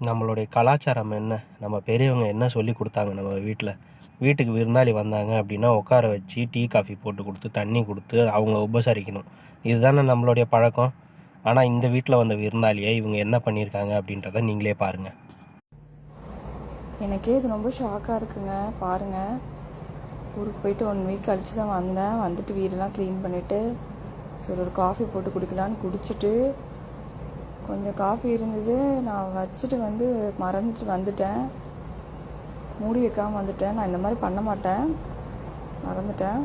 நம்மளுடைய கலாச்சாரம் என்ன, நம்ம பெரியவங்க என்ன சொல்லி கொடுத்தாங்க நம்ம வீட்டுக்கு விருந்தாளி வந்தாங்க அப்படின்னா உட்கார வச்சு டீ காஃபி போட்டு கொடுத்து தண்ணி கொடுத்து அவங்கள உபசரிக்கணும். இதுதானே நம்மளுடைய பழக்கம். ஆனால் இந்த வீட்டில் வந்த விருந்தாளியை இவங்க என்ன பண்ணியிருக்காங்க அப்படின்றத நீங்களே பாருங்கள். எனக்கே இது ரொம்ப ஷாக்காக இருக்குங்க. பாருங்கள், ஊருக்கு போயிட்டு 1 வீக் கழித்து தான் வந்தேன். வந்துட்டு வீடெல்லாம் க்ளீன் பண்ணிவிட்டு சரி ஒரு காஃபி போட்டு குடிக்கலான்னு குடிச்சிட்டு கொஞ்சம் காஃபி இருந்தது, நான் வச்சுட்டு மறந்துட்டு வந்துட்டேன். மூடி வைக்காமல் வந்துட்டேன். நான் இந்த மாதிரி பண்ண மாட்டேன், மறந்துட்டேன்.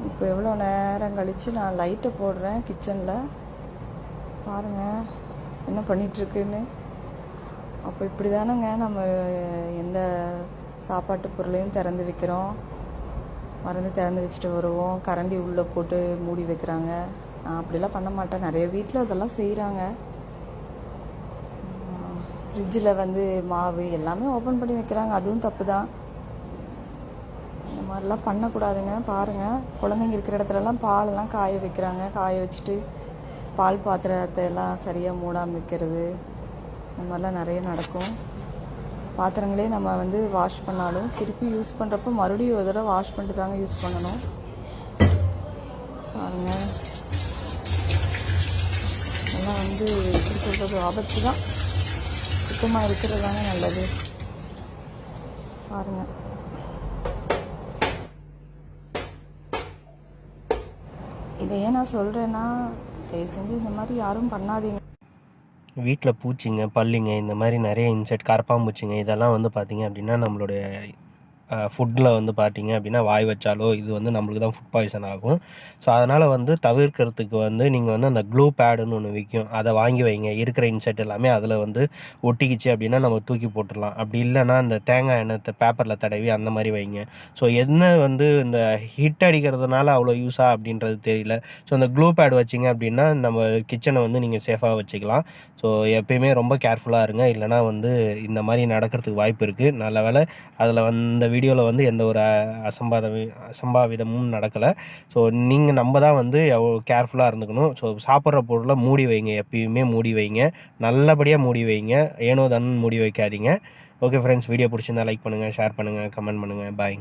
இப்போ எவ்வளோ நேரம் கழித்து நான் லைட்டை போடுறேன் கிச்சனில். பாருங்கள் என்ன பண்ணிகிட்ருக்குன்னு. அப்போ இப்படி தானேங்க நம்ம எந்த சாப்பாட்டு பொருளையும் திறந்து வைக்கிறோம். மறந்து திறந்து வச்சுட்டு வருவோம், கரண்டி உள்ளே போட்டு மூடி வைக்கிறாங்க. நான் அப்படிலாம் பண்ண மாட்டேன். நிறைய வீட்டில் அதெல்லாம் செய்கிறாங்க. ஃப்ரிட்ஜில் மாவு எல்லாமே ஓப்பன் பண்ணி வைக்கிறாங்க, அதுவும் தப்பு தான். இந்த மாதிரிலாம் பண்ணக்கூடாதுங்க. பாருங்கள், குழந்தைங்க இருக்கிற இடத்துலலாம் பாலெல்லாம் காய வைக்கிறாங்க. காய வச்சுட்டு பால் பாத்திரத்தை எல்லாம் சரியாக மூடாமல் வைக்கிறது, இந்த மாதிரிலாம் நிறைய நடக்கும். பாத்திரங்களே நம்ம வாஷ் பண்ணாலும் திருப்பி யூஸ் பண்ணுறப்போ மறுபடியும் ஒரு தடவை வாஷ் பண்ணிட்டு தாங்க யூஸ் பண்ணணும். பாருங்கள், எல்லாம் எப்படி சொல்கிறது, ஆபத்து தான். சுத்தமாக இருக்கிறது தானே நல்லது. பாருங்கள், இதை ஏன் நான் சொல்கிறேன்னா, தயவு செஞ்சு இந்த மாதிரி யாரும் பண்ணாதீங்க. வீட்டில் பூச்சிங்க, பல்லிங்க, இந்த மாதிரி நிறைய இன்செக்ட், கரப்பாம்பூச்சிங்க இதெல்லாம் பார்த்தீங்க அப்படின்னா நம்மளுடைய ஃபுட்டில் பார்த்தீங்க அப்படின்னா வாய் வச்சாலோ இது நம்மளுக்கு தான் ஃபுட் பாய்சன் ஆகும். ஸோ அதனால் தவிர்க்கிறதுக்கு நீங்கள் அந்த க்ளூ பேடுன்னு ஒன்று விற்கும், அதை வாங்கி வைங்க. இருக்கிற இன்செக்ட் எல்லாமே அதில் ஒட்டிக்கிச்சு அப்படின்னா நம்ம தூக்கி போட்டுடலாம். அப்படி இல்லைன்னா அந்த தேங்காய் எண்ணெய் பேப்பரில் தடவி அந்த மாதிரி வைங்க. ஸோ என்ன இந்த ஹிட் அடிக்கிறதுனால அவ்வளோ யூஸா அப்படின்றது தெரியல. ஸோ அந்த க்ளூ பேட் வச்சிங்க அப்படின்னா நம்ம கிச்சனை நீங்கள் சேஃபாக வச்சுக்கலாம். ஸோ எப்பயுமே ரொம்ப கேர்ஃபுல்லாக இருங்க, இல்லைனா இந்த மாதிரி நடக்கிறதுக்கு வாய்ப்பு இருக்குது. நல்ல வேளை அதில் வீடியோவில் எந்த ஒரு அசம்பாவிதமும் நடக்கலை. ஸோ நம்ம தான் எவ்வளோ கேர்ஃபுல்லாக இருந்துக்கணும். ஸோ சாப்பிட்ற பொருளை மூடி வைங்க, எப்பயுமே மூடி வைங்க, நல்லபடியாக மூடி வைங்க, ஏனோ தானே மூடி வைக்காதீங்க. ஓகே ஃப்ரெண்ட்ஸ், வீடியோ பிடிச்சிருந்தா லைக் பண்ணுங்கள், ஷேர் பண்ணுங்கள், கமெண்ட் பண்ணுங்கள். பாய்.